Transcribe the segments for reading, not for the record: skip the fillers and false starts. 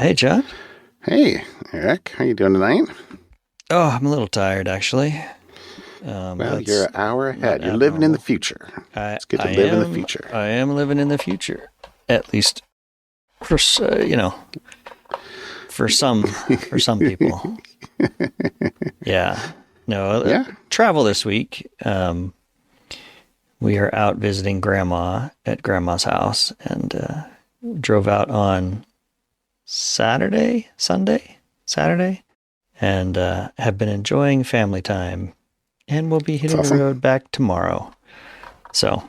Hey, John. Hey, Eric, how you doing tonight? Oh, I'm a little tired, actually. Well, you're That's an hour not ahead. You're living in the abnormal. future. I It's good to I live in the am future. I am living in the future, at least for for some people. Yeah. No, Yeah. travel this week. We are out visiting Grandma at Grandma's house, and drove out on Saturday, and have been enjoying family time, and we'll be It's hitting the awesome. road back tomorrow. So,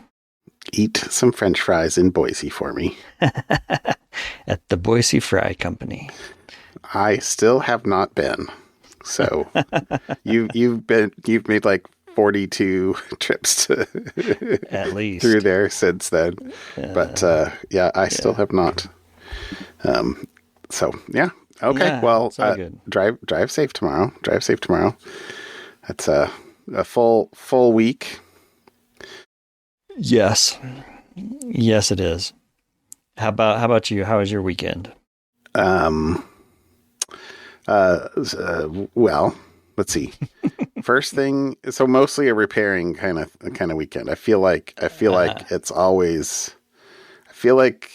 Eat some French fries in Boise for me. at the Boise Fry Company. I still have not been. So you've made like 42 trips At through least. there since then. But yeah, I still Yeah. have not. So yeah. Okay. Yeah, Well, it's all good. drive safe tomorrow. Drive safe tomorrow. That's a full week. Yes. Yes, it is. How about you? How was your weekend? Um, well, let's see. First thing, so mostly a repairing kind of weekend. I feel like it's always. I feel like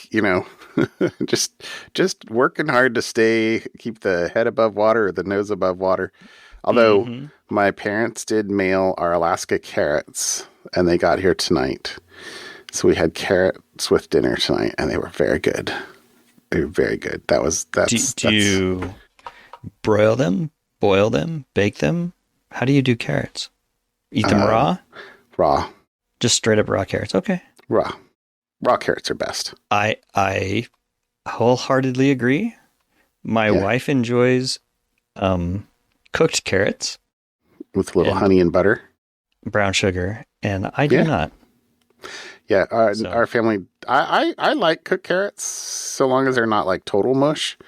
just working hard to keep the head above water or the nose above water. Although Mm-hmm. my parents did mail our Alaska carrots, and they got here tonight, so we had carrots with dinner tonight, and they were very good. They were very good. Do you broil them, boil them, bake them? How do you do carrots? Eat them uh, raw? raw. Just straight up raw carrots. Okay. Raw. Raw carrots are best. I wholeheartedly agree. My Yeah. wife enjoys cooked carrots With a little and honey and butter. brown sugar, and I do Yeah. not. Yeah. So, Our family, I like cooked carrots so long as they're not like total mush.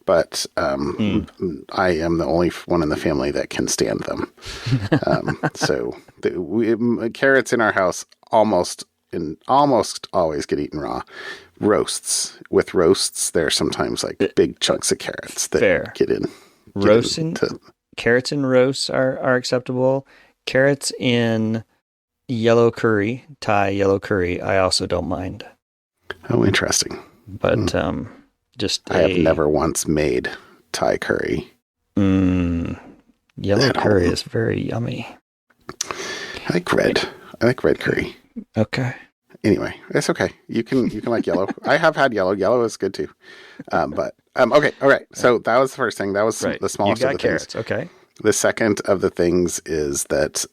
But I am the only one in the family that can stand them. Carrots in our house almost always get eaten raw. With roasts, there are sometimes like big chunks of carrots that fair. get in. Roasting To, carrots in roasts are acceptable. Carrots in yellow curry, Thai yellow curry, I also don't mind. oh, interesting. But just I have never once made Thai curry yellow at curry home. is very yummy. I like red. I like red curry. Okay. Anyway, it's okay. You can like yellow. I have had yellow. Yellow is good too. Okay. All right. So that was the first thing. That was Right. the smallest You of got the things. carrots. Okay. The second of the things is that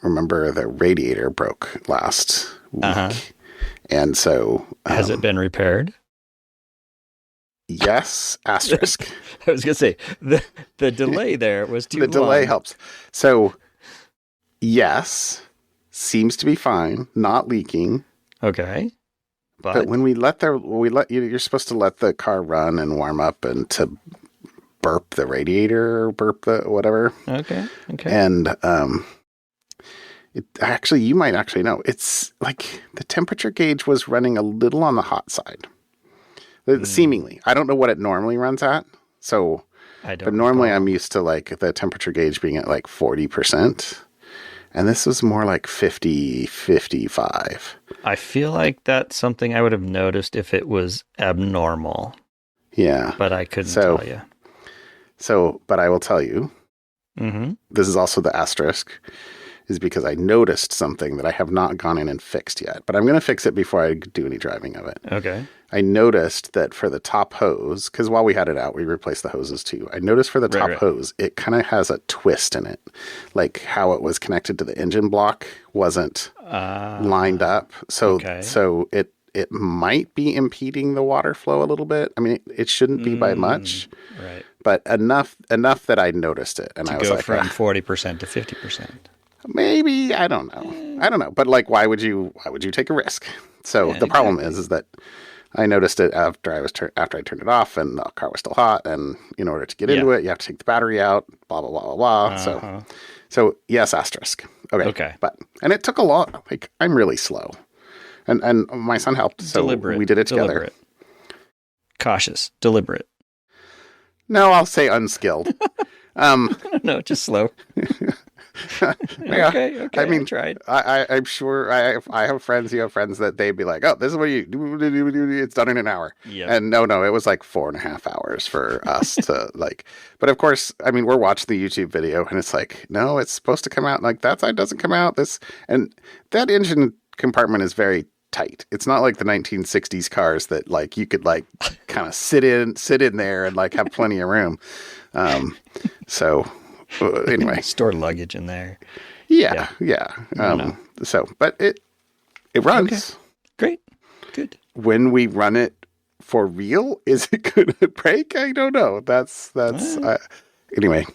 remember the radiator broke last week, Uh-huh. and so Has it been repaired? yes, asterisk. I was gonna say the delay there was too The delay long. helps. So yes, seems to be fine, not leaking. Okay. But when you're supposed to let the car run and warm up and to burp the radiator or burp the whatever. Okay. And you might actually know. It's like the temperature gauge was running a little on the hot side. Seemingly. I don't know what it normally runs at. So, I don't but normally recall. I'm used to like the temperature gauge being at like 40%. And this was more like 50, 55. I feel like that's something I would have noticed if it was abnormal, Yeah. but I couldn't tell you. But I will tell you, Mm-hmm. this is also the asterisk, is because I noticed something that I have not gone in and fixed yet. But I'm going to fix it before I do any driving of it. Okay. I noticed that for the top hose, because while we had it out, we replaced the hoses too. I noticed for the top Right. hose, it kind of has a twist in it. Like how it was connected to the engine block wasn't lined up. So it might be impeding the water flow a little bit. I mean, it shouldn't be by much, Right. but enough that I noticed it. And I was Go like, from 40% to 50%. maybe, I don't know. But like, why would you take a risk? So Yeah, the problem exactly. is that I noticed it after I turned it off and the car was still hot. And in order to get into it, you have to take the battery out, blah, blah, blah, blah, blah. Uh-huh. So yes, asterisk. Okay. Okay. And it took a lot. Like I'm really slow. And my son helped. So Deliberate. we did it together. Deliberate. Cautious. Deliberate. No, I'll say unskilled. No, just slow. Yeah. Okay. I mean, I tried. I'm sure I have friends, you have friends that they'd be like, oh, this is what you do. It's done in an hour. Yep. And no, it was like 4.5 hours for us to like, but of course, I mean, we're watching the YouTube video and it's like, no, it's supposed to come out like that side doesn't come out. And that engine compartment is very tight. It's not like the 1960s cars that like you could like kind of sit in there and like have plenty of room. So anyway, store luggage in there. Yeah. So, but it runs. Okay. Great. Good. When we run it for real, is it going to break? I don't know. That's anyway.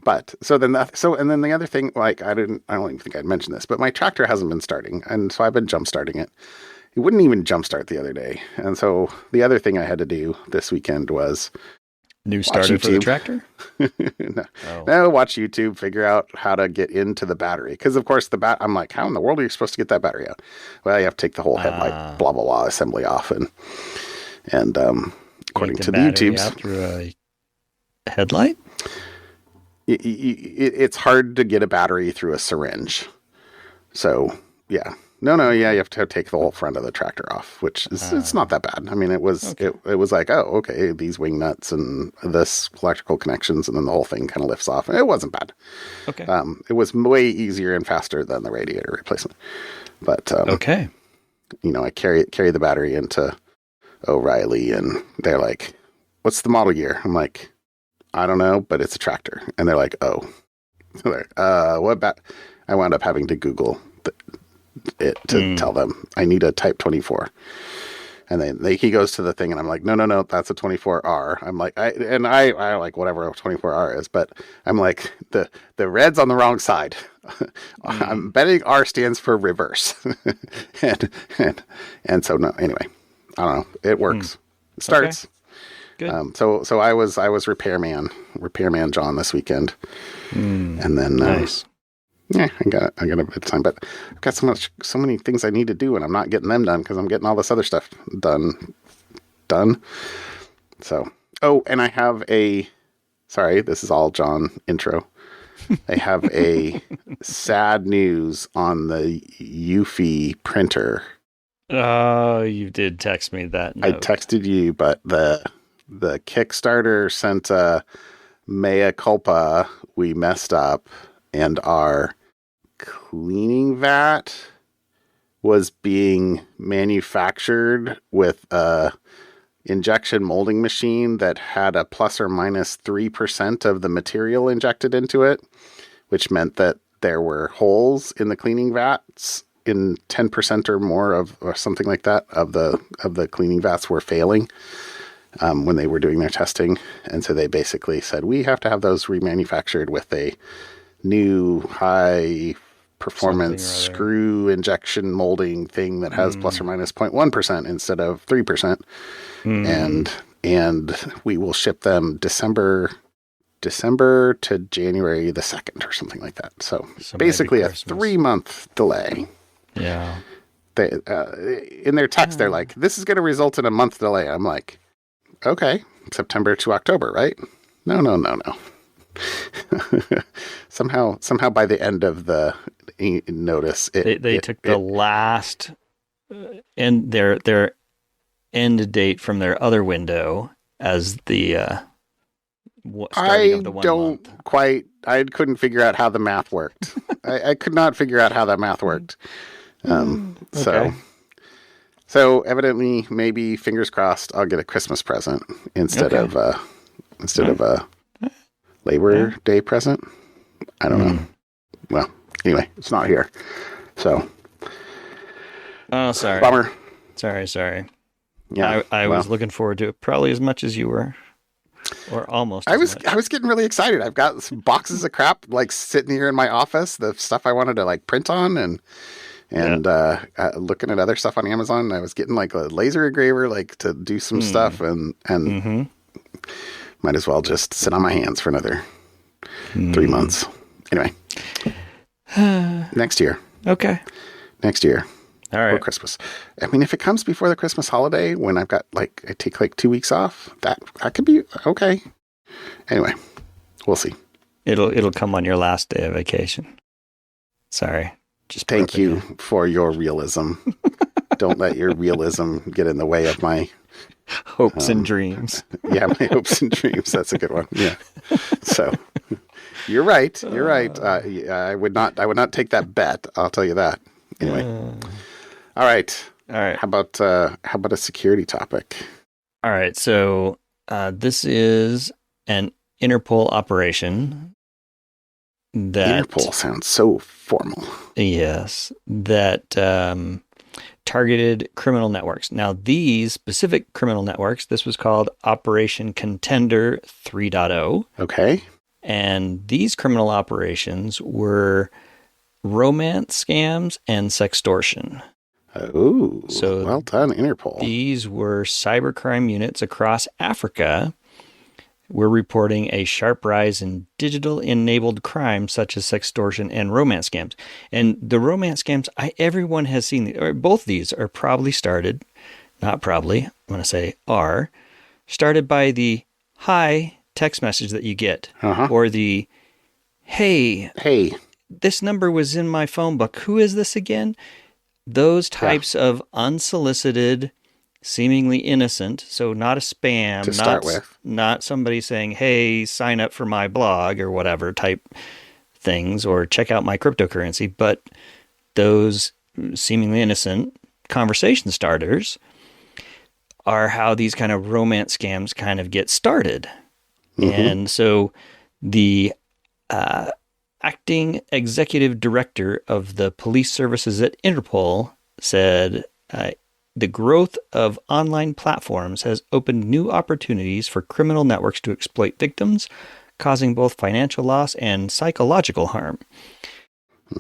But and then the other thing, like I don't even think I'd mentioned this, but my tractor hasn't been starting, and so I've been jump starting it. It wouldn't even jump start the other day, and so the other thing I had to do this weekend was new starter for the tractor. No, watch YouTube, figure out how to get into the battery, because of course I'm like, how in the world are you supposed to get that battery out? Well, you have to take the whole headlight blah blah blah assembly off, and according to the YouTubes, out through a headlight. It's hard to get a battery through a syringe. So, yeah. You have to take the whole front of the tractor off, which is it's not that bad. I mean, it was it was like, oh, okay, these wing nuts and this electrical connections, and then the whole thing kind of lifts off. And it wasn't bad. Okay. It was way easier and faster than the radiator replacement. But okay. I carry the battery into O'Reilly, and they're like, "What's the model year?" I'm like, I don't know, but it's a tractor. And they're like, oh. What I wound up having to Google it to tell them I need a Type 24. And then he goes to the thing, and I'm like, no, that's a 24R. I'm like, I like whatever a 24R is, but I'm like, the red's on the wrong side. I'm betting R stands for reverse. and so no, anyway, I don't know. It works. It starts. Okay. Good. So I was repairman John this weekend, and then nice. Yeah, I got a bit of time, but I've got so many things I need to do, and I'm not getting them done because I'm getting all this other stuff done. So, and I have sorry, this is all John intro. I have a sad news on the Eufy printer. Oh, you did text me that note. I texted you, but the Kickstarter sent a mea culpa. We messed up, and our cleaning vat was being manufactured with a injection molding machine that had a plus or minus 3% of the material injected into it, which meant that there were holes in the cleaning vats in 10% or more or something like that of the cleaning vats were failing. When they were doing their testing. And so they basically said, we have to have those remanufactured with a new high performance screw injection molding thing that has plus or minus 0.1% instead of 3%. And we will ship them December to January the 2nd or something like that. So basically a 3-month delay. Yeah. They, in their text, they're like, this is going to result in a month delay. I'm like, okay, September to October, right? No. somehow by the end of the notice, they took the last end their end date from their other window as the starting of the 1 month. I couldn't figure out how the math worked. I could not figure out how that math worked. Okay. So evidently, maybe fingers crossed, I'll get a Christmas present instead of a Labor Day present. I don't know. Well, anyway, it's not here. So. Oh, sorry. Bummer. Sorry. Yeah. I was looking forward to it probably as much as you were, or almost. I was getting really excited. I've got some boxes of crap like sitting here in my office. The stuff I wanted to like print on and looking at other stuff on Amazon. I was getting like a laser engraver, like to do some stuff, and might as well just sit on my hands for another 3 months. Anyway, next year. Okay. Next year. All right. Or Christmas. I mean, if it comes before the Christmas holiday, when I take like 2 weeks off, that could be okay. Anyway, we'll see. It'll come on your last day of vacation. Sorry. Just thank you for your realism. Don't let your realism get in the way of my hopes and dreams. Yeah, my hopes and dreams. That's a good one. Yeah. So you're right. You're right. I would not take that bet. I'll tell you that. Anyway. All right. How about a security topic? All right. So this is an Interpol operation that Interpol sounds so formal. Yes, that targeted criminal networks. Now, these specific criminal networks, this was called Operation Contender 3.0. Okay. And these criminal operations were romance scams and sextortion. Oh, so well done, Interpol. These were cybercrime units across Africa. We're reporting a sharp rise in digital-enabled crimes such as sextortion and romance scams. And the romance scams, everyone has seen, both of these are probably started, not probably, I'm going to say are, started by the hi text message that you get, or the hey, this number was in my phone book. Who is this again? Those types of unsolicited, seemingly innocent, so not a spam, to start with. Not somebody saying, hey, sign up for my blog or whatever type things, or check out my cryptocurrency, but those seemingly innocent conversation starters are how these kind of romance scams kind of get started. And so the acting executive director of the police services at Interpol said, the growth of online platforms has opened new opportunities for criminal networks to exploit victims, causing both financial loss and psychological harm.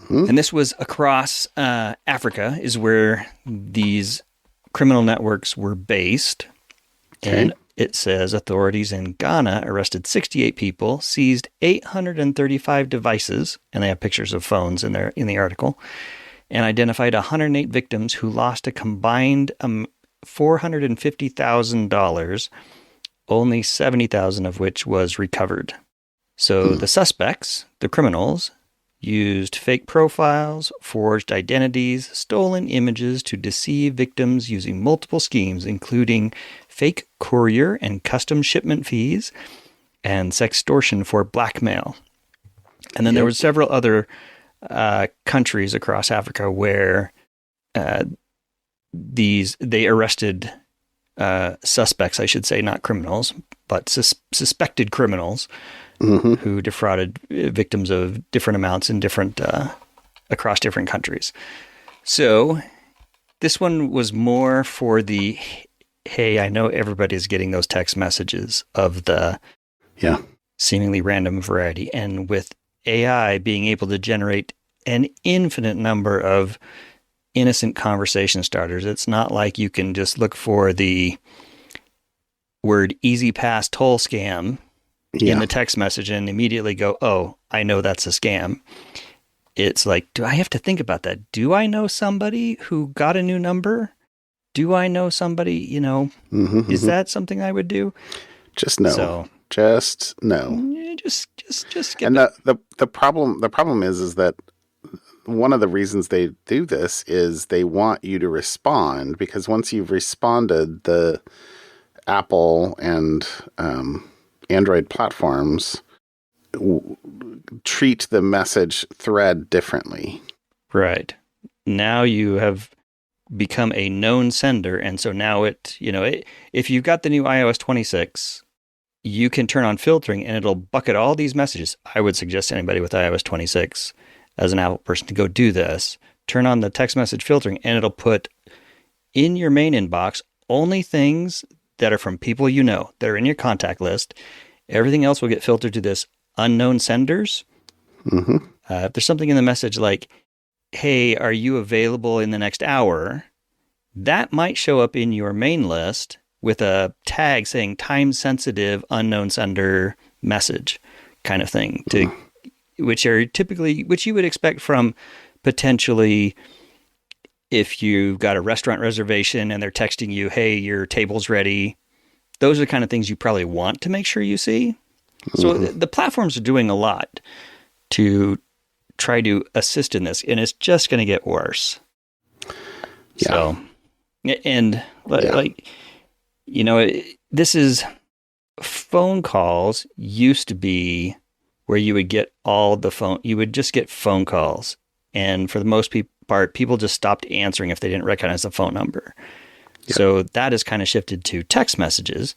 And this was across Africa is where these criminal networks were based. Okay. And it says authorities in Ghana arrested 68 people, seized 835 devices, and they have pictures of phones in the article, and identified 108 victims who lost a combined $450,000, only $70,000 of which was recovered. So the suspects, the criminals, used fake profiles, forged identities, stolen images to deceive victims using multiple schemes, including fake courier and custom shipment fees, and sextortion for blackmail. And then there were several other countries across Africa where they arrested suspects, I should say, not criminals, but suspected criminals who defrauded victims of different amounts in different across different countries. So this one was more for the, hey, I know everybody's getting those text messages of the seemingly random variety, and with AI being able to generate an infinite number of innocent conversation starters. It's not like you can just look for the word easy pass toll scam in the text message and immediately go, oh, I know that's a scam. It's like, do I have to think about that? Do I know somebody who got a new number? Do I know somebody, is that something I would do? Just no. Just no. Just get and the problem is that one of the reasons they do this is they want you to respond, because once you've responded, the Apple and Android platforms treat the message thread differently. Right. Now you have become a known sender, and so now if you've got the new iOS 26, you can turn on filtering and it'll bucket all these messages. I would suggest to anybody with iOS 26 as an Apple person to go do this. Turn on the text message filtering and it'll put in your main inbox only things that are from people you know, that are in your contact list. Everything else will get filtered to this unknown senders. If there's something in the message like, hey, are you available in the next hour? That might show up in your main list with a tag saying time-sensitive unknown sender message kind of thing, which you would expect from potentially if you've got a restaurant reservation and they're texting you, hey, your table's ready, those are the kind of things you probably want to make sure you see. So the platforms are doing a lot to try to assist in this, and it's just going to get worse. Yeah. So, and like, this is, phone calls used to be where you would get you would just get phone calls. And for the most part, people just stopped answering if they didn't recognize the phone number. Yep. So that has kind of shifted to text messages.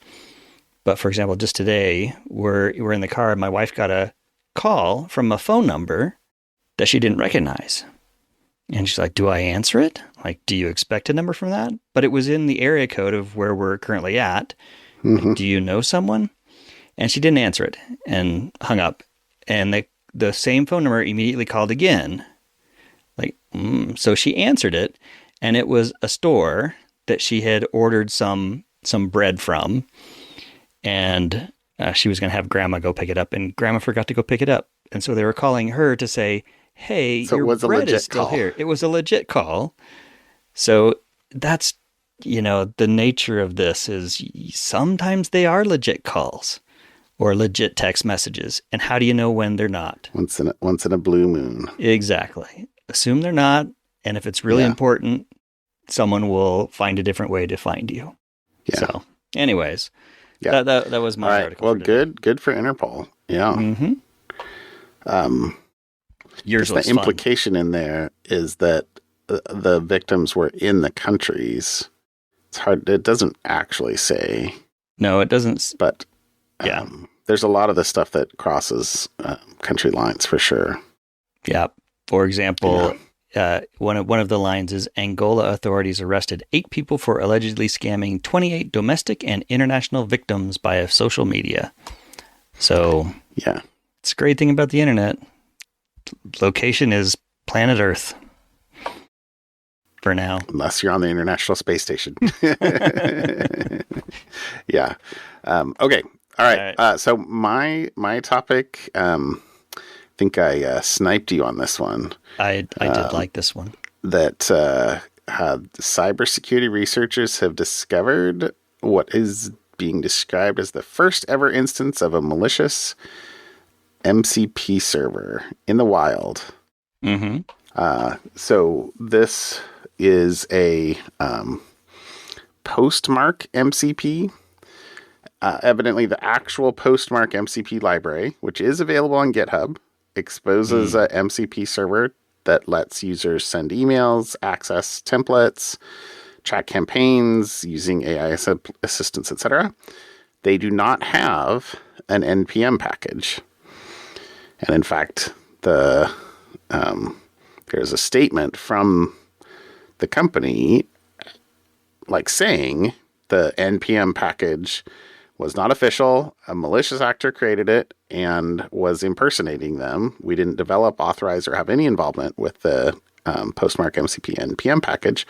But for example, just today, we're in the car, and my wife got a call from a phone number that she didn't recognize. And she's like, do I answer it? Like, do you expect a number from that? But it was in the area code of where we're currently at. Like, do you know someone? And she didn't answer it and hung up. And the same phone number immediately called again. Like, so she answered it, and it was a store that she had ordered some bread from, and she was going to have Grandma go pick it up, and Grandma forgot to go pick it up. And so they were calling her to say, hey, so your bread is still here. It was a legit call. So that's, the nature of this is sometimes they are legit calls or legit text messages. And how do you know when they're not? Once in a blue moon. Exactly. Assume they're not. And if it's really important, someone will find a different way to find you. Yeah. So anyways, that was my article. Well, good for Interpol. Yeah. Mm-hmm. Yours was the implication in there is that the victims were in the countries. It's hard. It doesn't actually say. No, it doesn't. But there's a lot of the stuff that crosses country lines for sure. Yeah. For example, one of the lines is Angola authorities arrested 8 people for allegedly scamming 28 domestic and international victims by social media. So it's a great thing about the internet. Location is planet Earth. For now. Unless you're on the International Space Station. Yeah. Okay. All right. So my topic, I think I sniped you on this one. I did like this one. That cybersecurity researchers have discovered what is being described as the first ever instance of a malicious MCP server in the wild. Mm-hmm. So this is a Postmark MCP. Evidently, the actual Postmark MCP library, which is available on GitHub, exposes a MCP server that lets users send emails, access templates, track campaigns using AI assistants, etc. They do not have an NPM package. And in fact, there's a statement from the company saying the NPM package was not official. A malicious actor created it and was impersonating them. We didn't develop, authorize, or have any involvement with the Postmark MCP NPM package.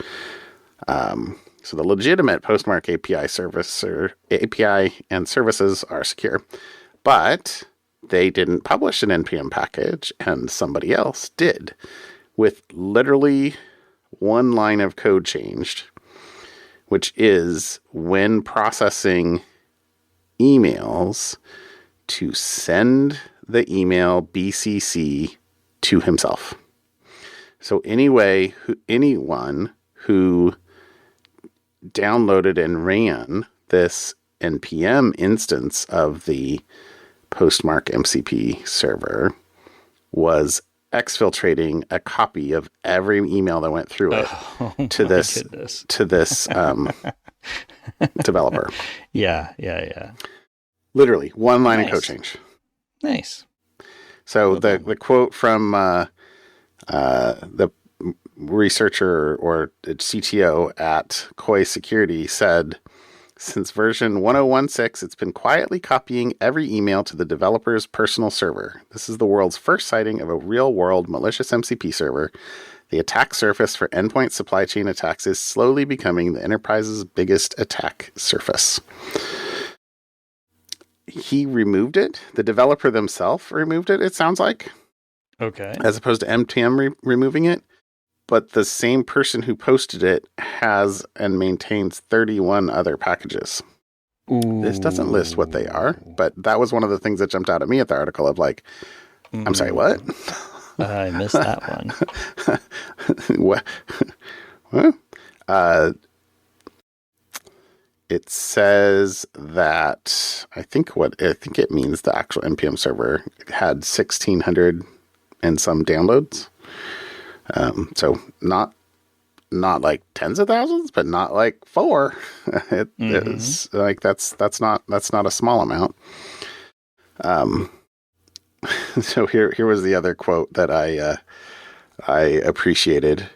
So the legitimate Postmark API service or API and services are secure, but they didn't publish an NPM package, and somebody else did, with literally one line of code changed, which is when processing emails to send the email BCC to himself. So anyone who downloaded and ran this NPM instance of the Postmark MCP server was exfiltrating a copy of every email that went through it to this developer. Yeah. Literally one line of code change. Nice. So the quote from the researcher or CTO at Koi Security said, since version 1016, it's been quietly copying every email to the developer's personal server. This is the world's first sighting of a real-world malicious MCP server. The attack surface for endpoint supply chain attacks is slowly becoming the enterprise's biggest attack surface. He removed it. The developer themselves removed it, it sounds like. Okay. As opposed to NPM removing it. but the same person who posted it has and maintains 31 other packages. Ooh. This doesn't list what they are, but that was one of the things that jumped out at me at the article of like, I'm sorry, what? I missed that one. What? It says that I think it means the actual NPM server had 1,600 and some downloads. So not like tens of thousands, but not like 4. It's like that's not a small amount. So here was the other quote that I appreciated.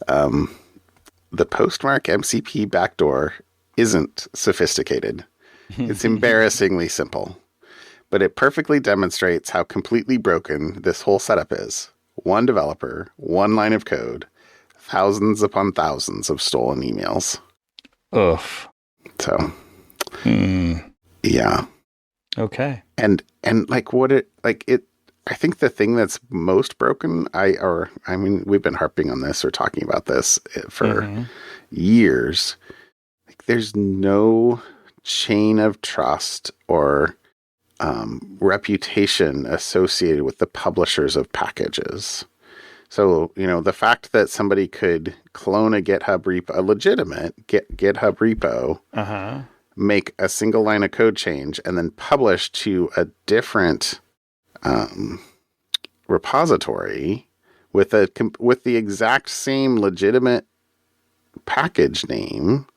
The Postmark MCP backdoor isn't sophisticated. It's embarrassingly simple, but it perfectly demonstrates how completely broken this whole setup is. One developer, one line of code, thousands upon thousands of stolen emails. Oof. So, yeah. Okay. And like I think the thing that's most broken, I mean, we've been harping on this or talking about this for years. Like, there's no chain of trust or reputation associated with the publishers of packages. So, the fact that somebody could clone a GitHub repo, a legitimate GitHub repo, make a single line of code change, and then publish to a different repository with the exact same legitimate package name.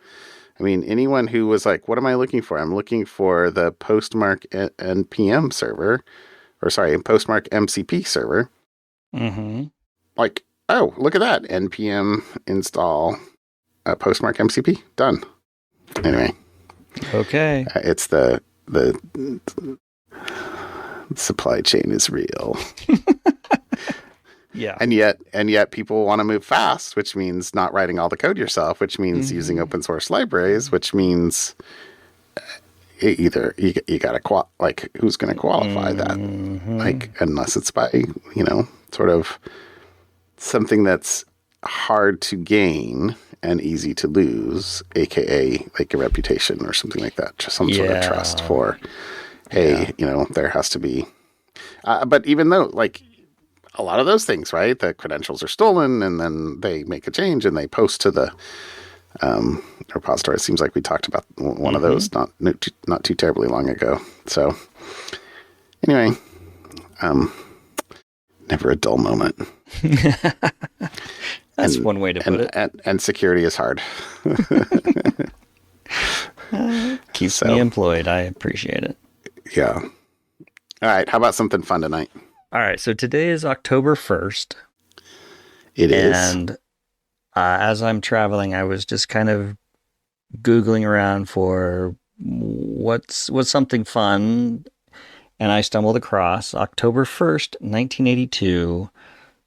I mean, anyone who was like, what am I looking for? I'm looking for the Postmark NPM server, Postmark MCP server. Like, oh, look at that. NPM install Postmark MCP. Done. Anyway. Okay. It's the supply chain is real. Yeah. And yet people want to move fast, which means not writing all the code yourself, which means using open source libraries, which means either you got to who's going to qualify that? Like, unless it's by, sort of something that's hard to gain and easy to lose, aka like a reputation or something like that. Just some sort of trust for, hey, there has to be. But even though, like, a lot of those things, right? The credentials are stolen, and then they make a change and they post to the repository. It seems like we talked about one of those not too terribly long ago. So anyway, never a dull moment. That's one way to put it. And security is hard. Keeps me employed. I appreciate it. Yeah. All right. How about something fun tonight? All right. So today is October 1st. It is. And as I'm traveling, I was just kind of Googling around for what's something fun. And I stumbled across October 1st, 1982,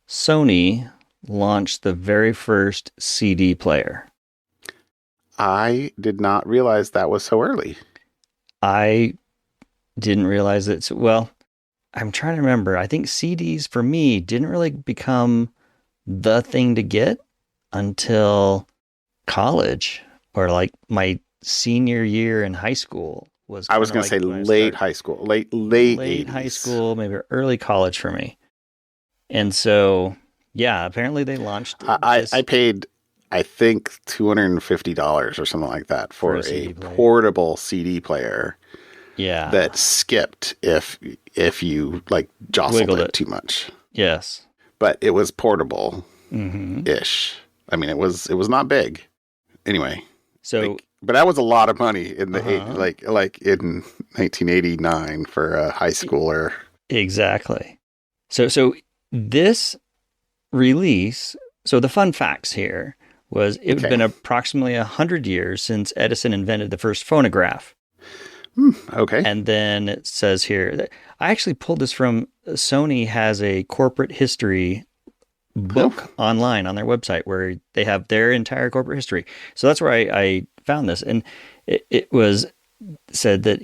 Sony launched the very first CD player. I did not realize that was so early. I didn't realize it. Well, I'm trying to remember. I think CDs for me didn't really become the thing to get until college or like my senior year in high school. I was going to say late high school, late 80s. High school, maybe early college for me. And so, yeah, apparently they launched. I paid, I think, $250 or something like that for a portable CD player. Yeah, that skipped if you like jostled it too much. Yes, but it was portable ish. I mean, it was not big. Anyway, so but that was a lot of money in the like in 1989 for a high schooler. Exactly. So this release. So the fun facts here was it had been approximately 100 years since Edison invented the first phonograph. Okay. And then it says here, I actually pulled this from Sony has a corporate history book online on their website where they have their entire corporate history. So that's where I found this. And it was said that,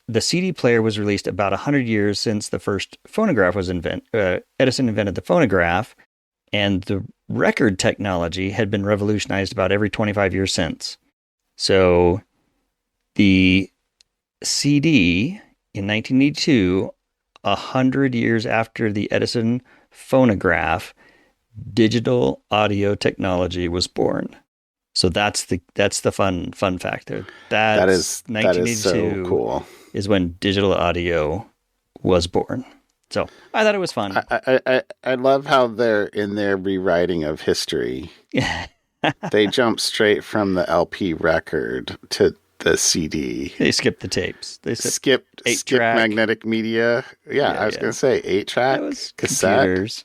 the CD player was released about 100 years since the first phonograph was invented. Edison invented the phonograph. And the record technology had been revolutionized about every 25 years since. So the CD in 1982, 100 years after the Edison phonograph, digital audio technology was born. So that's the fun fact there. That is 1982 so cool. Is when digital audio was born. So I thought it was fun. I love how they're in their rewriting of history. They jump straight from the LP record to the CD. They skipped the tapes. They skipped magnetic media. Yeah, I was going to say 8-track, cassette. Computers.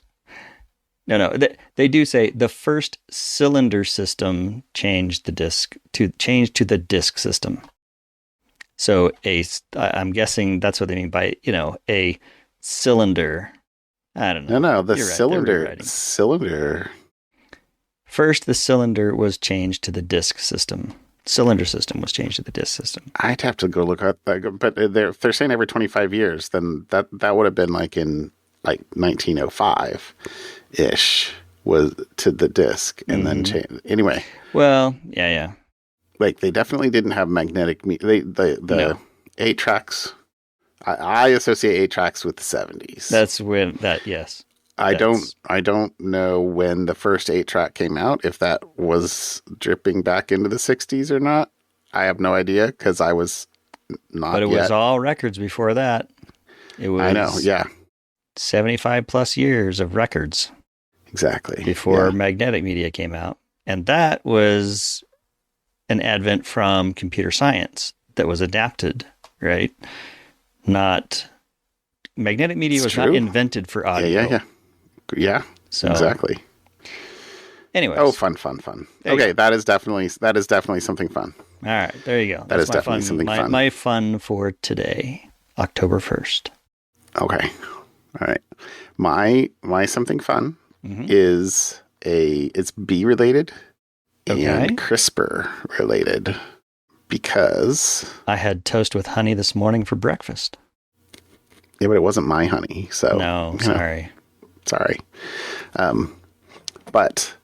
No. They do say the first cylinder system changed to the disc system. So I'm guessing that's what they mean by, a cylinder. I don't know. No, the cylinder. First, the cylinder was changed to the disc system. Cylinder system was changed to the disc system. I'd have to go look up that, but if they're saying every 25 years, then that would have been like in 1905-ish was to the disc and then change. Anyway. Well, yeah. Like they definitely didn't have magnetic. The 8-tracks. I associate 8-tracks with the 70s. That's when that yes. I don't know when the first 8-track came out, if that was dripping back into the 60s or not. I have no idea because I was not. But it was all records before that. It was. I know, yeah. 75 plus years of records. Exactly. Before magnetic media came out. And that was an advent from computer science that was adapted, right? Magnetic media was not invented for audio. Yeah. So exactly. Anyways. Oh, fun. Okay, that is definitely something fun. All right, there you go. That is definitely something fun. My fun for today, October 1st. Okay. All right. My something fun is it's bee related and CRISPR related because I had toast with honey this morning for breakfast. Yeah, but it wasn't my honey, so no, sorry. Sorry. But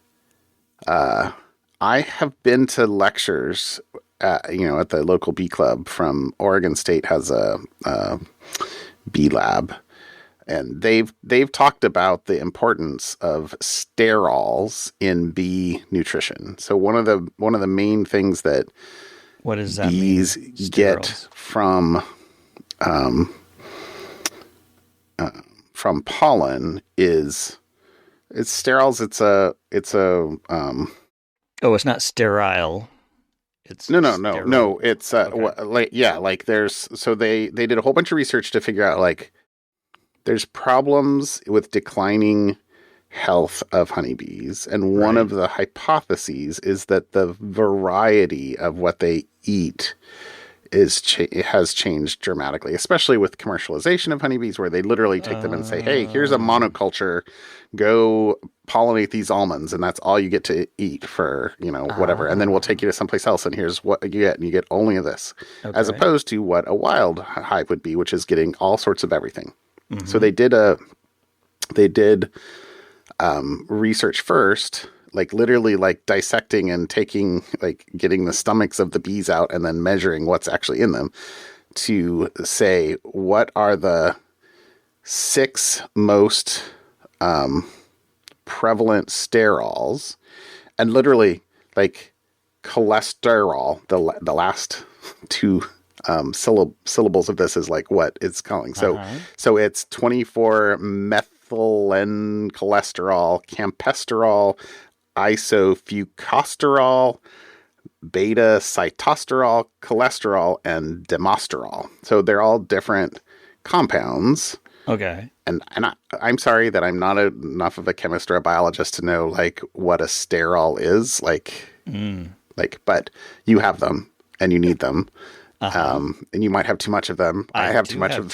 I have been to lectures at the local bee club from Oregon State has a bee lab, and they've talked about the importance of sterols in bee nutrition. So one of the main things that what does that bees get from pollen is sterols. It's a it's not sterile. It's no. It's they did a whole bunch of research to figure out there's problems with declining health of honeybees, and one of the hypotheses is that the variety of what they eat has changed dramatically, especially with commercialization of honeybees, where they literally take them and say, hey, here's a monoculture, go pollinate these almonds, and that's all you get to eat for, whatever. And then we'll take you to someplace else, and here's what you get, and you get only of this. Okay. As opposed to what a wild hive would be, which is getting all sorts of everything. Mm-hmm. So they did research first, literally dissecting and taking, getting the stomachs of the bees out and then measuring what's actually in them to say what are the 6 most prevalent sterols, and literally cholesterol, the last 2 syllables of this is what it's calling. So it's 24-methylene cholesterol, campesterol, isofucosterol, beta-cytosterol, cholesterol, and demosterol. So they're all different compounds. Okay. And I'm sorry that I'm not enough of a chemist or a biologist to know what a sterol is. But you have them and you need them. And you might have too much of them. I have too much of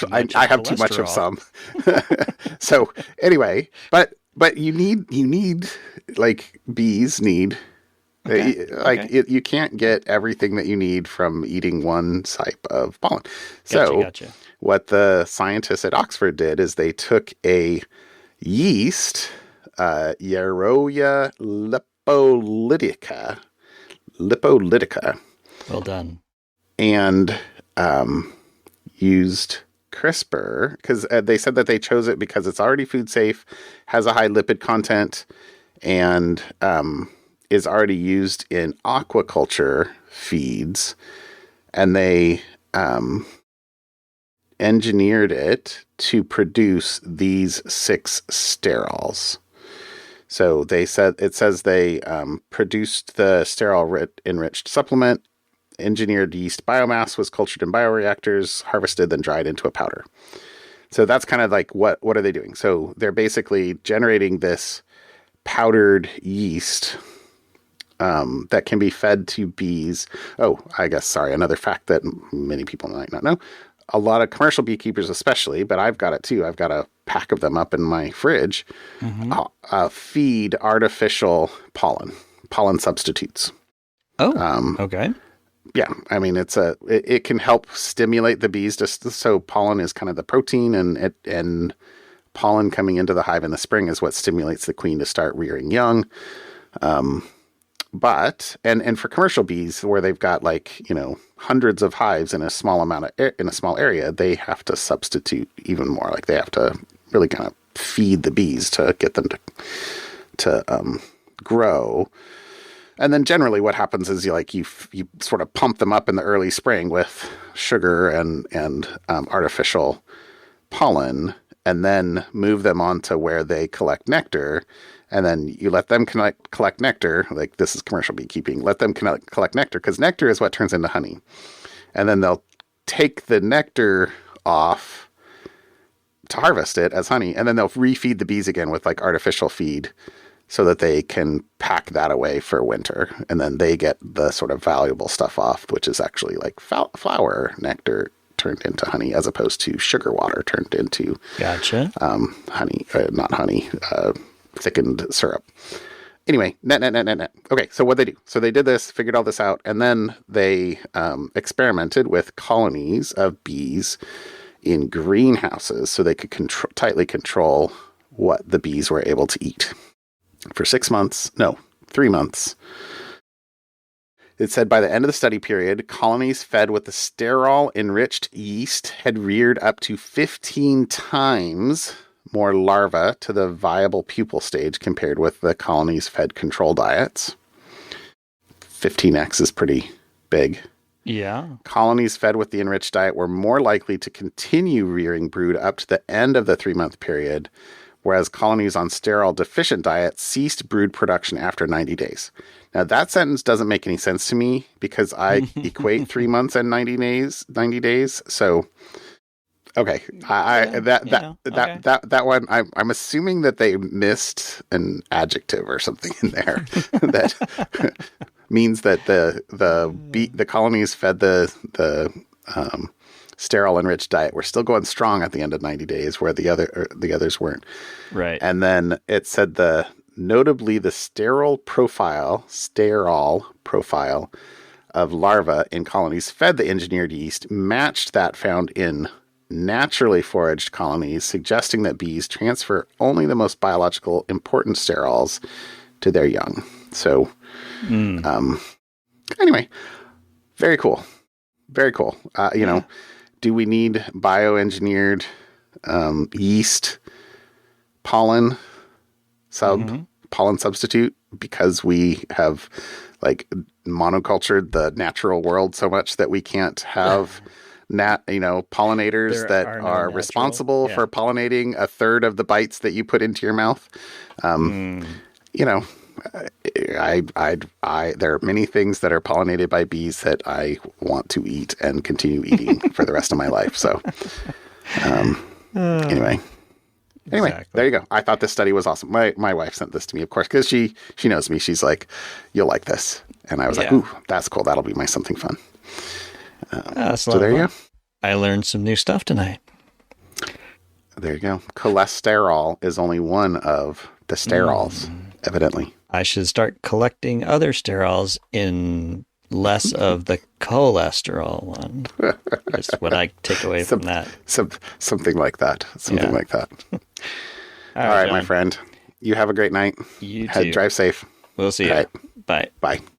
some. So anyway, but you need bees need. You can't get everything that you need from eating one type of pollen. Gotcha. What the scientists at Oxford did is they took a yeast, Yeroia Lipolytica. Well done. And used CRISPR because they said that they chose it because it's already food safe, has a high lipid content, and is already used in aquaculture feeds. And they engineered it to produce these 6 sterols. So they said they produced the sterol enriched supplement. Engineered yeast biomass was cultured in bioreactors, harvested, then dried into a powder. So that's kind of like what are they doing? So they're basically generating this powdered yeast that can be fed to bees. Oh, I guess, sorry, another fact that many people might not know. A lot of commercial beekeepers especially, but I've got it too. I've got a pack of them up in my fridge, feed artificial pollen substitutes. Oh, okay. Yeah, I mean it can help stimulate the bees. So pollen is kind of the protein, and pollen coming into the hive in the spring is what stimulates the queen to start rearing young. But for commercial bees where they've got hundreds of hives in a small area, they have to substitute even more. Like they have to really kind of feed the bees to get them to grow. And then generally what happens is you sort of pump them up in the early spring with sugar and artificial pollen, and then move them on to where they collect nectar. And then you let them collect nectar, like this is commercial beekeeping, let them collect nectar, because nectar is what turns into honey. And then they'll take the nectar off to harvest it as honey, and then they'll refeed the bees again with artificial feed, so that they can pack that away for winter. And then they get the sort of valuable stuff off, which is actually flower nectar turned into honey, as opposed to sugar water turned into honey, not honey, thickened syrup. Anyway, net. Okay, so what they do? So they did this, figured all this out, and then they experimented with colonies of bees in greenhouses so they could tightly control what the bees were able to eat. For 3 months. It said by the end of the study period, colonies fed with the sterol-enriched yeast had reared up to 15 times more larvae to the viable pupal stage compared with the colonies fed control diets. 15x is pretty big. Yeah. Colonies fed with the enriched diet were more likely to continue rearing brood up to the end of the 3-month period, whereas colonies on sterile-deficient diets ceased brood production after 90 days. Now, that sentence doesn't make any sense to me because I equate 3 months and 90 days. So, okay, that one, I'm assuming that they missed an adjective or something in there that means that the colonies fed the sterile enriched diet were still going strong at the end of 90 days, where the others weren't. Right. And then it said notably the sterile profile of larvae in colonies fed the engineered yeast matched that found in naturally foraged colonies, suggesting that bees transfer only the most biological important sterols to their young. So, anyway, very cool. Very cool. Do we need bioengineered yeast pollen substitute because we have monocultured the natural world so much that we can't have pollinators that are responsible for pollinating a third of the bites that you put into your mouth? There are many things that are pollinated by bees that I want to eat and continue eating for the rest of my life. So, anyway, exactly. There you go. I thought this study was awesome. My wife sent this to me, of course, because she knows me. She's like, "You'll like this," and I was like, "Ooh, that's cool. That'll be my something fun." So there you go. I learned some new stuff tonight. There you go. Cholesterol is only one of the sterols, evidently. I should start collecting other sterols in less of the cholesterol one. That's what I take away from that. Something like that. Something like that. All right, my friend. You have a great night. You too. Drive safe. We'll see you. Right. Bye. Bye.